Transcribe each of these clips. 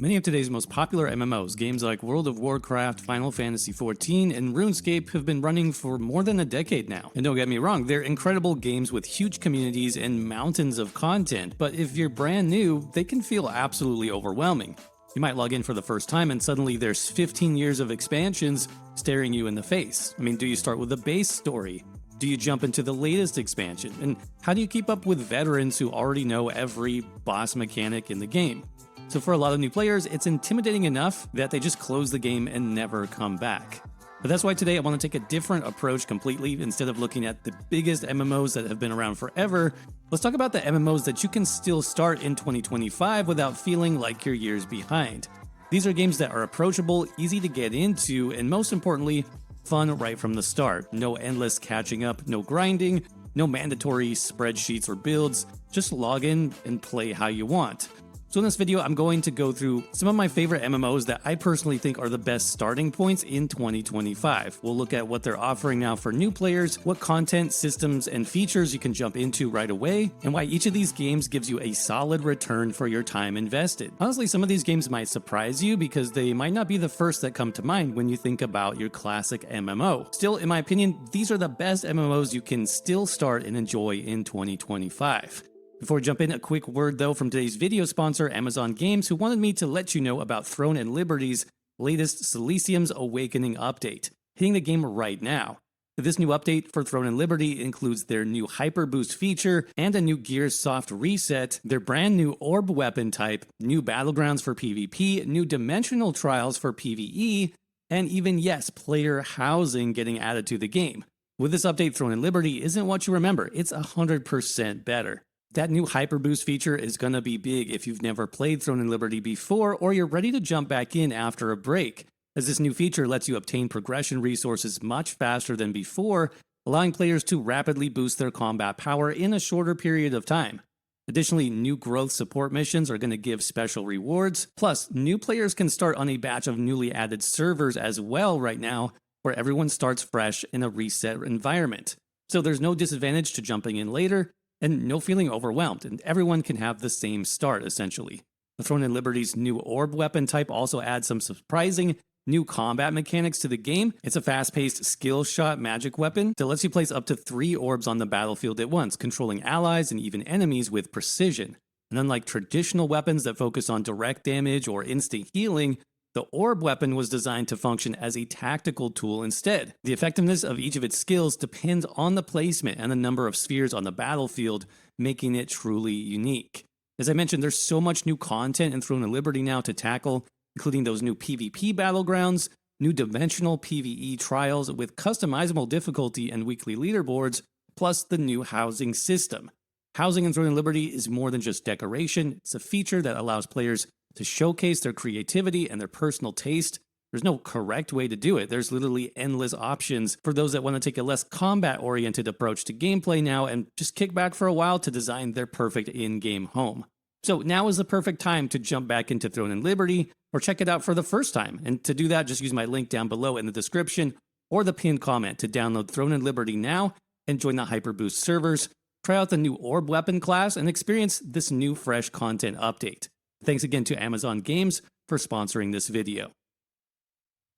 Many of today's most popular MMOs, games like World of Warcraft, Final Fantasy XIV, and Runescape have been running for more than a decade now. And don't get me wrong, they're incredible games with huge communities and mountains of content, but if you're brand new, they can feel absolutely overwhelming. You might log in for the first time and suddenly there's 15 years of expansions staring you in the face. I mean, do you start with the base story? Do you jump into the latest expansion? And how do you keep up with veterans who already know every boss mechanic in the game? So for a lot of new players, it's intimidating enough that they just close the game and never come back. But that's why today I want to take a different approach completely. Instead of looking at the biggest MMOs that have been around forever, let's talk about the MMOs that you can still start in 2025 without feeling like you're years behind. These are games that are approachable, easy to get into, and most importantly, fun right from the start. No endless catching up, no grinding, no mandatory spreadsheets or builds, just log in and play how you want. So in this video, I'm going to go through some of my favorite MMOs that I personally think are the best starting points in 2025. We'll look at what they're offering now for new players, what content, systems, and features you can jump into right away, and why each of these games gives you a solid return for your time invested. Honestly, some of these games might surprise you because they might not be the first that come to mind when you think about your classic MMO. Still, in my opinion, these are the best MMOs you can still start and enjoy in 2025. Before we jump in, a quick word though from today's video sponsor, Amazon Games, who wanted me to let you know about Throne and Liberty's latest Silesium's Awakening update, hitting the game right now. This new update for Throne and Liberty includes their new Hyper Boost feature and a new Gears soft reset, their brand new Orb weapon type, new battlegrounds for PvP, new dimensional trials for PvE, and even, yes, player housing getting added to the game. With this update, Throne and Liberty isn't what you remember, it's 100% better. That new Hyper Boost feature is going to be big if you've never played Throne and Liberty before or you're ready to jump back in after a break, as this new feature lets you obtain progression resources much faster than before, allowing players to rapidly boost their combat power in a shorter period of time. Additionally, new growth support missions are going to give special rewards, plus new players can start on a batch of newly added servers as well right now, where everyone starts fresh in a reset environment. So there's no disadvantage to jumping in later, and no feeling overwhelmed, and everyone can have the same start, essentially. The Throne and Liberty's new Orb weapon type also adds some surprising new combat mechanics to the game. It's a fast-paced skill shot magic weapon that lets you place up to 3 orbs on the battlefield at once, controlling allies and even enemies with precision. And unlike traditional weapons that focus on direct damage or instant healing, the Orb weapon was designed to function as a tactical tool instead. The effectiveness of each of its skills depends on the placement and the number of spheres on the battlefield, making it truly unique. As I mentioned, there's so much new content in Throne of Liberty now to tackle, including those new PvP battlegrounds, new dimensional PvE trials with customizable difficulty and weekly leaderboards, plus the new housing system. Housing in Throne of Liberty is more than just decoration, it's a feature that allows players to showcase their creativity and their personal taste. There's no correct way to do it. There's literally endless options for those that want to take a less combat-oriented approach to gameplay now and just kick back for a while to design their perfect in-game home. So now is the perfect time to jump back into Throne and Liberty or check it out for the first time. And to do that, just use my link down below in the description or the pinned comment to download Throne and Liberty now and join the Hyper Boost servers, try out the new Orb weapon class, and experience this new fresh content update. Thanks again to Amazon Games for sponsoring this video.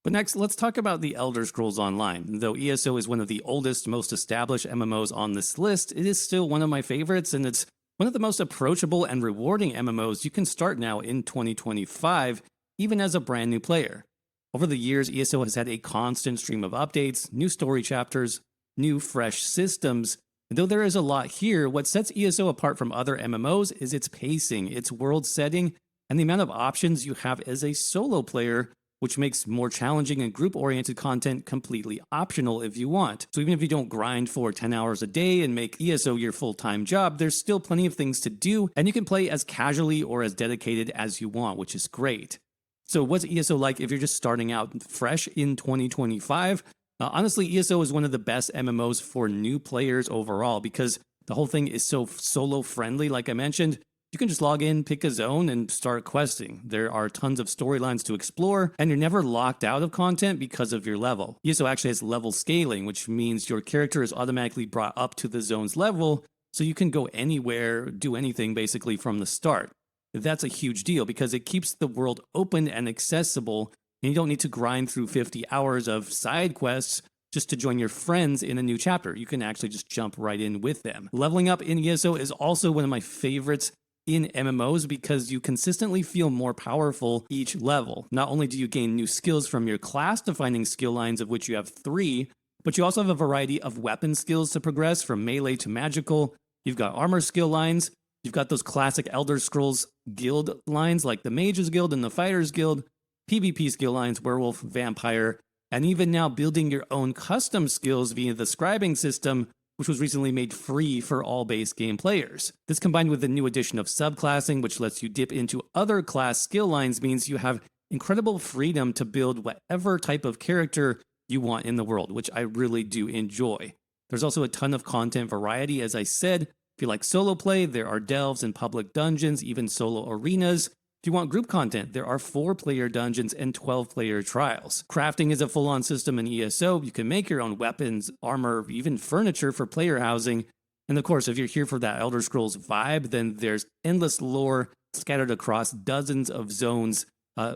But next, let's talk about the Elder Scrolls Online. Though ESO is one of the oldest, most established MMOs on this list, it is still one of my favorites, and it's one of the most approachable and rewarding MMOs you can start now in 2025, even as a brand new player. Over the years, ESO has had a constant stream of updates, new story chapters, new fresh systems. Though there is a lot here, what sets ESO apart from other MMOs is its pacing, its world setting, and the amount of options you have as a solo player, which makes more challenging and group-oriented content completely optional if you want. So even if you don't grind for 10 hours a day and make ESO your full-time job, there's still plenty of things to do, and you can play as casually or as dedicated as you want, which is great. So what's ESO like if you're just starting out fresh in 2025? Honestly, ESO is one of the best MMOs for new players overall because the whole thing is so solo friendly. Like I mentioned, you can just log in, pick a zone, and start questing. There are tons of storylines to explore, and you're never locked out of content because of your level. ESO actually has level scaling, which means your character is automatically brought up to the zone's level, so you can go anywhere, do anything basically from the start. that's a huge deal because it keeps the world open and accessible, and you don't need to grind through 50 hours of side quests just to join your friends in a new chapter. You can actually just jump right in with them. Leveling up in ESO is also one of my favorites in MMOs because you consistently feel more powerful each level. Not only do you gain new skills from your class-defining skill lines, of which you have 3, but you also have a variety of weapon skills to progress from melee to magical. You've got armor skill lines. You've got those classic Elder Scrolls guild lines like the Mages Guild and the Fighters Guild, PvP skill lines, Werewolf, Vampire, and even now building your own custom skills via the scribing system, which was recently made free for all base game players. This combined with the new addition of subclassing, which lets you dip into other class skill lines, means you have incredible freedom to build whatever type of character you want in the world, which I really do enjoy. There's also a ton of content variety, as I said. If you like solo play, there are delves and public dungeons, even solo arenas. If you want group content, there are 4-player dungeons and 12-player trials. Crafting is a full-on system in ESO. You can make your own weapons, armor, even furniture for player housing. And of course, if you're here for that Elder Scrolls vibe, then there's endless lore scattered across dozens of zones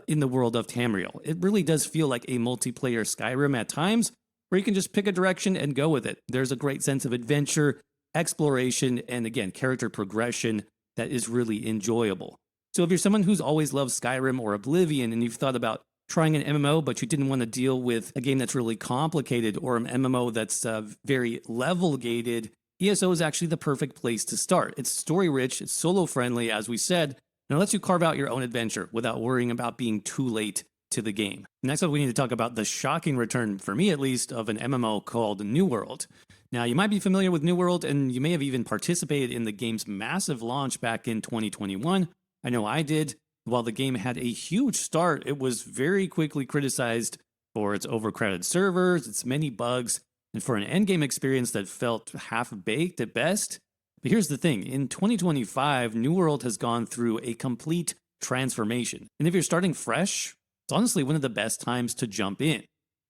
in the world of Tamriel. It really does feel like a multiplayer Skyrim at times, where you can just pick a direction and go with it. There's a great sense of adventure, exploration, and again, character progression that is really enjoyable. So if you're someone who's always loved Skyrim or Oblivion and you've thought about trying an MMO, but you didn't want to deal with a game that's really complicated or an MMO that's very level-gated, ESO is actually the perfect place to start. It's story-rich, it's solo-friendly, as we said, and it lets you carve out your own adventure without worrying about being too late to the game. Next up, we need to talk about the shocking return, for me at least, of an MMO called New World. Now, you might be familiar with New World, and you may have even participated in the game's massive launch back in 2021. I know I did. While the game had a huge start, it was very quickly criticized for its overcrowded servers, its many bugs, and for an endgame experience that felt half-baked at best. But here's the thing, in 2025, New World has gone through a complete transformation. And if you're starting fresh, it's honestly one of the best times to jump in.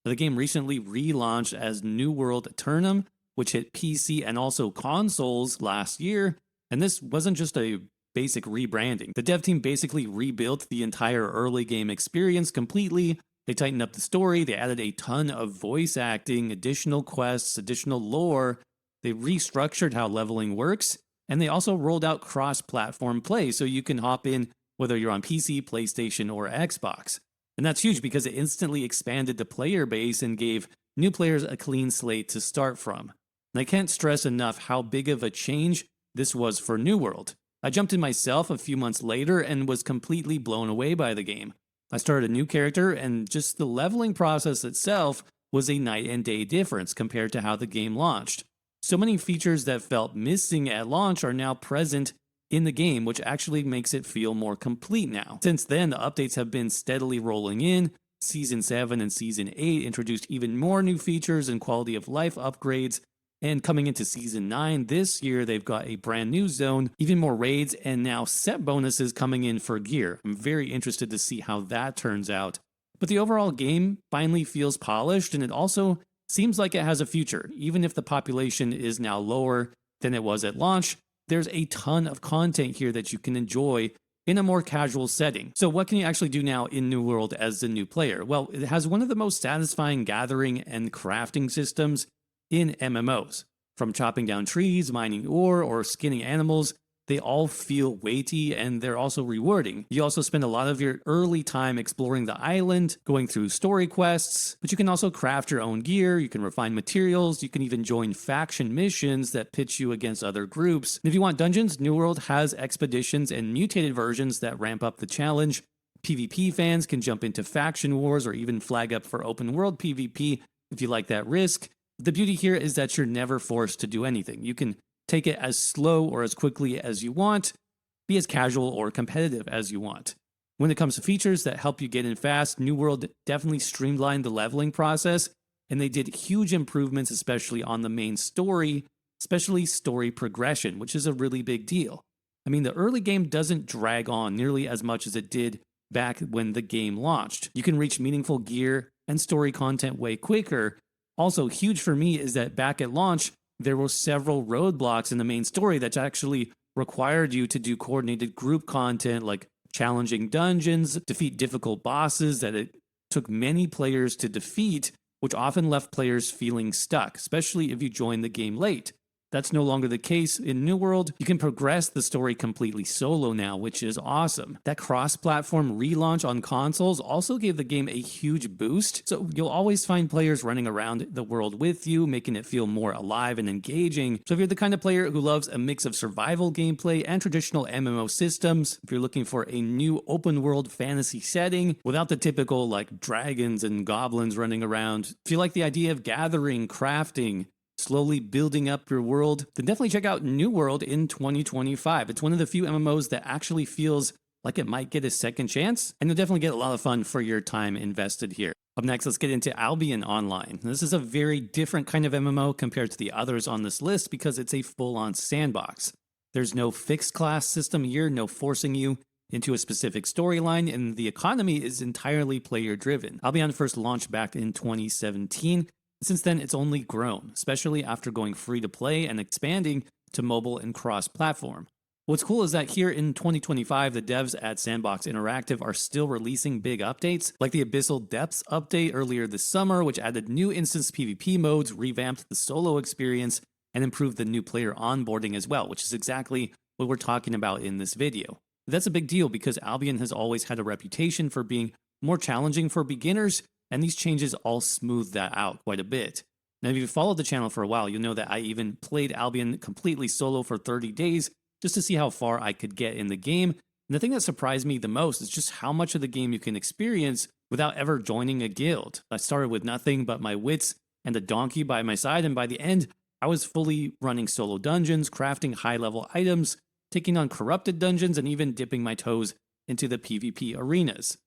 The game recently relaunched as New World Eternum, which hit PC and also consoles last year, and this wasn't just a basic rebranding. The dev team basically rebuilt the entire early game experience completely. They tightened up the story, they added a ton of voice acting, additional quests, additional lore, they restructured how leveling works, and they also rolled out cross-platform play so you can hop in whether you're on PC, PlayStation, or Xbox. And that's huge because it instantly expanded the player base and gave new players a clean slate to start from. And I can't stress enough how big of a change this was for New World. I jumped in myself a few months later and was completely blown away by the game. I started a new character, and just the leveling process itself was a night and day difference compared to how the game launched. So many features that felt missing at launch are now present in the game, which actually makes it feel more complete now. Since then, the updates have been steadily rolling in. Season 7 and Season 8 introduced even more new features and quality of life upgrades. And coming into Season 9 this year, they've got a brand new zone, even more raids, and now set bonuses coming in for gear. I'm very interested to see how that turns out. But the overall game finally feels polished, and it also seems like it has a future. Even if the population is now lower than it was at launch, there's a ton of content here that you can enjoy in a more casual setting. So what can you actually do now in New World as the new player? Well, it has one of the most satisfying gathering and crafting systems in MMOs. From chopping down trees, mining ore, or skinning animals, they all feel weighty and they're also rewarding. You also spend a lot of your early time exploring the island, going through story quests, but you can also craft your own gear, you can refine materials, you can even join faction missions that pitch you against other groups. And if you want dungeons, New World has expeditions and mutated versions that ramp up the challenge. PvP fans can jump into faction wars or even flag up for open world PvP if you like that risk. The beauty here is that you're never forced to do anything. You can take it as slow or as quickly as you want, be as casual or competitive as you want. When it comes to features that help you get in fast, New World definitely streamlined the leveling process, and they did huge improvements, especially on the main story, especially story progression, which is a really big deal. I mean, the early game doesn't drag on nearly as much as it did back when the game launched. You can reach meaningful gear and story content way quicker. Also, huge for me is that back at launch, there were several roadblocks in the main story that actually required you to do coordinated group content like challenging dungeons, defeat difficult bosses that it took many players to defeat, which often left players feeling stuck, especially if you joined the game late. That's no longer the case in New World. You can progress the story completely solo now, which is awesome. That cross-platform relaunch on consoles also gave the game a huge boost, so you'll always find players running around the world with you, making it feel more alive and engaging. So if you're the kind of player who loves a mix of survival gameplay and traditional MMO systems, if you're looking for a new open-world fantasy setting without the typical like dragons and goblins running around, if you like the idea of gathering, crafting, slowly building up your world, then definitely check out New World in 2025. It's one of the few MMOs that actually feels like it might get a second chance, and you'll definitely get a lot of fun for your time invested here. Up next, let's get into Albion Online. This is a very different kind of MMO compared to the others on this list because it's a full-on sandbox. There's no fixed class system here, no forcing you into a specific storyline, and the economy is entirely player-driven. Albion first launched back in 2017. Since then, it's only grown, especially after going free to play and expanding to mobile and cross-platform. What's cool is that here in 2025, the devs at Sandbox Interactive are still releasing big updates, like the Abyssal Depths update earlier this summer, which added new instance PvP modes, revamped the solo experience, and improved the new player onboarding as well, which is exactly what we're talking about in this video. That's a big deal because Albion has always had a reputation for being more challenging for beginners, and these changes all smooth that out quite a bit. Now, if you've followed the channel for a while, you'll know that I even played Albion completely solo for 30 days just to see how far I could get in the game. And the thing that surprised me the most is just how much of the game you can experience without ever joining a guild. I started with nothing but my wits and a donkey by my side, and by the end, I was fully running solo dungeons, crafting high-level items, taking on corrupted dungeons, and even dipping my toes into the PvP arenas.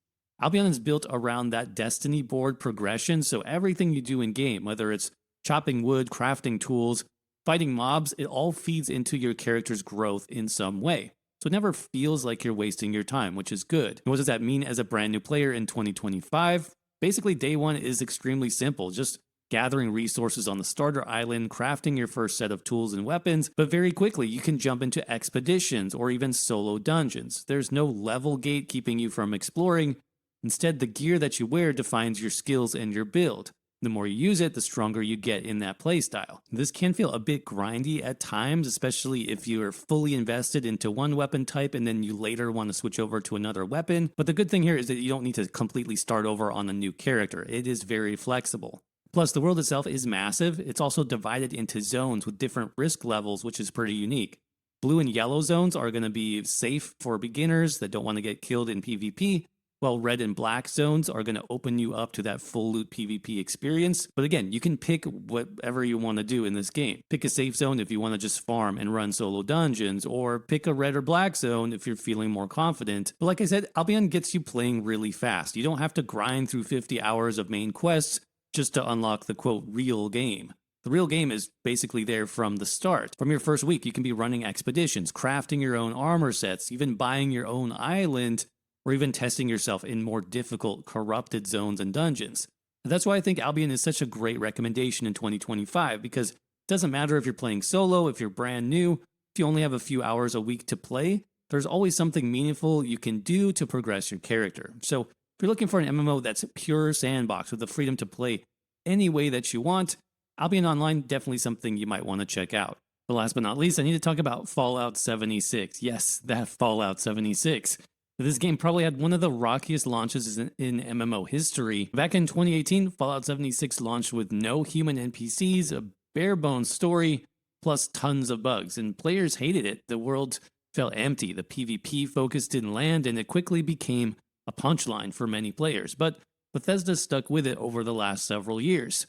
Albion is built around that destiny board progression, so everything you do in-game, whether it's chopping wood, crafting tools, fighting mobs, it all feeds into your character's growth in some way. So it never feels like you're wasting your time, which is good. And what does that mean as a brand new player in 2025? Basically, day one is extremely simple, just gathering resources on the starter island, crafting your first set of tools and weapons, but very quickly you can jump into expeditions or even solo dungeons. There's no level gate keeping you from exploring. Instead, the gear that you wear defines your skills and your build. The more you use it, the stronger you get in that playstyle. This can feel a bit grindy at times, especially if you are fully invested into one weapon type and then you later want to switch over to another weapon. But the good thing here is that you don't need to completely start over on a new character. It is very flexible. Plus, the world itself is massive. It's also divided into zones with different risk levels, which is pretty unique. Blue and yellow zones are going to be safe for beginners that don't want to get killed in PvP, while red and black zones are going to open you up to that full loot PvP experience. But again, you can pick whatever you want to do in this game. Pick a safe zone if you want to just farm and run solo dungeons, or pick a red or black zone if you're feeling more confident. But like I said, Albion gets you playing really fast. You don't have to grind through 50 hours of main quests just to unlock the quote real game. The real game is basically there from the start. From your first week, you can be running expeditions, crafting your own armor sets, even buying your own island, or even testing yourself in more difficult, corrupted zones and dungeons. And that's why I think Albion is such a great recommendation in 2025, because it doesn't matter if you're playing solo, if you're brand new, if you only have a few hours a week to play, there's always something meaningful you can do to progress your character. So if you're looking for an MMO that's pure sandbox with the freedom to play any way that you want, Albion Online definitely something you might want to check out. But last but not least, I need to talk about Fallout 76. Yes, that Fallout 76. This game probably had one of the rockiest launches in MMO history. Back in 2018, Fallout 76 launched with no human NPCs, a bare-bones story, plus tons of bugs, and players hated it. The world felt empty, the PvP focus didn't land, and it quickly became a punchline for many players. But Bethesda stuck with it over the last several years.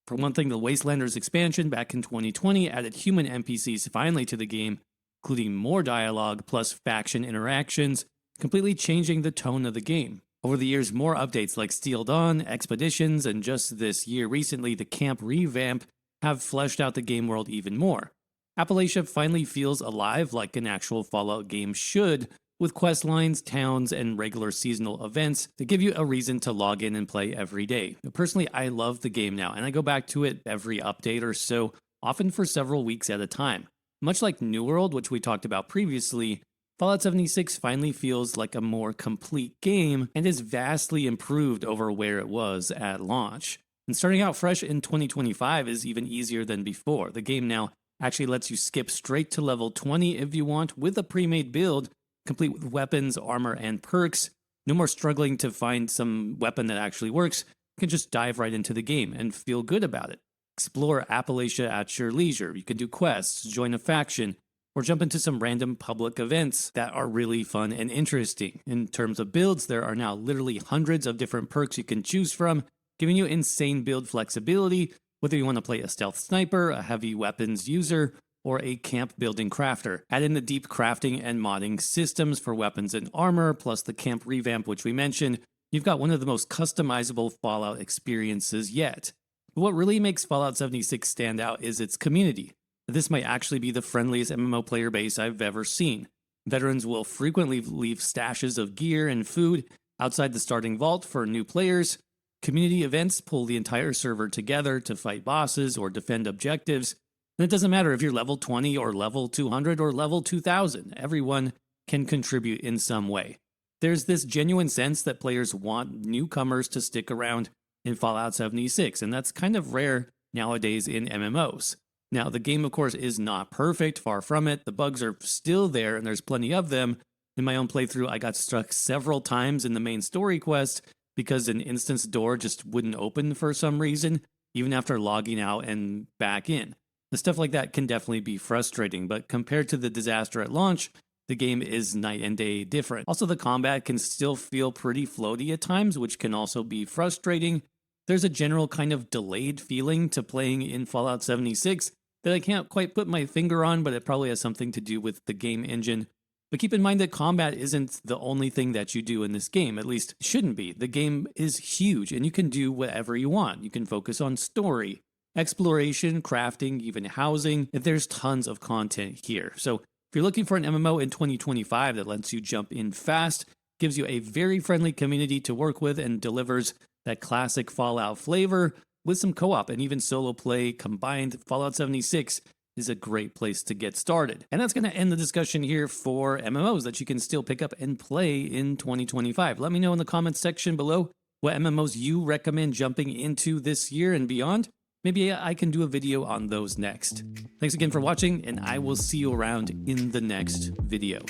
For one thing, the Wastelanders expansion back in 2020 added human NPCs finally to the game, including more dialogue plus faction interactions, completely changing the tone of the game. Over the years, more updates like Steel Dawn, Expeditions, and just this year recently, the camp revamp have fleshed out the game world even more. Appalachia finally feels alive like an actual Fallout game should, with quest lines, towns, and regular seasonal events that give you a reason to log in and play every day. Personally, I love the game now, and I go back to it every update or so, often for several weeks at a time. Much like New World, which we talked about previously, Fallout 76 finally feels like a more complete game and is vastly improved over where it was at launch. And starting out fresh in 2025 is even easier than before. The game now actually lets you skip straight to level 20 if you want with a pre-made build, complete with weapons, armor, and perks. No more struggling to find some weapon that actually works. You can just dive right into the game and feel good about it. Explore Appalachia at your leisure. You can do quests, join a faction, or jump into some random public events that are really fun and interesting. In terms of builds, there are now literally hundreds of different perks you can choose from, giving you insane build flexibility, whether you want to play a stealth sniper, a heavy weapons user, or a camp building crafter. Add in the deep crafting and modding systems for weapons and armor, plus the camp revamp which we mentioned, you've got one of the most customizable Fallout experiences yet. But what really makes Fallout 76 stand out is its community. This might actually be the friendliest MMO player base I've ever seen. Veterans will frequently leave stashes of gear and food outside the starting vault for new players. Community events pull the entire server together to fight bosses or defend objectives. And it doesn't matter if you're level 20 or level 200 or level 2000, everyone can contribute in some way. There's this genuine sense that players want newcomers to stick around in Fallout 76, and that's kind of rare nowadays in MMOs. Now, the game, of course, is not perfect, far from it. The bugs are still there, and there's plenty of them. In my own playthrough, I got stuck several times in the main story quest because an instance door just wouldn't open for some reason, even after logging out and back in. The stuff like that can definitely be frustrating, but compared to the disaster at launch, the game is night and day different. Also, the combat can still feel pretty floaty at times, which can also be frustrating. There's a general kind of delayed feeling to playing in Fallout 76 that I can't quite put my finger on, but it probably has something to do with the game engine. But keep in mind that combat isn't the only thing that you do in this game, at least it shouldn't be. The game is huge and you can do whatever you want. You can focus on story, exploration, crafting, even housing. There's tons of content here. So if you're looking for an MMO in 2025 that lets you jump in fast, gives you a very friendly community to work with, and delivers that classic Fallout flavor with some co-op and even solo play combined, Fallout 76 is a great place to get started. And that's going to end the discussion here for MMOs that you can still pick up and play in 2025. Let me know in the comments section below what MMOs you recommend jumping into this year and beyond. Maybe I can do a video on those next. Thanks again for watching, and I will see you around in the next video.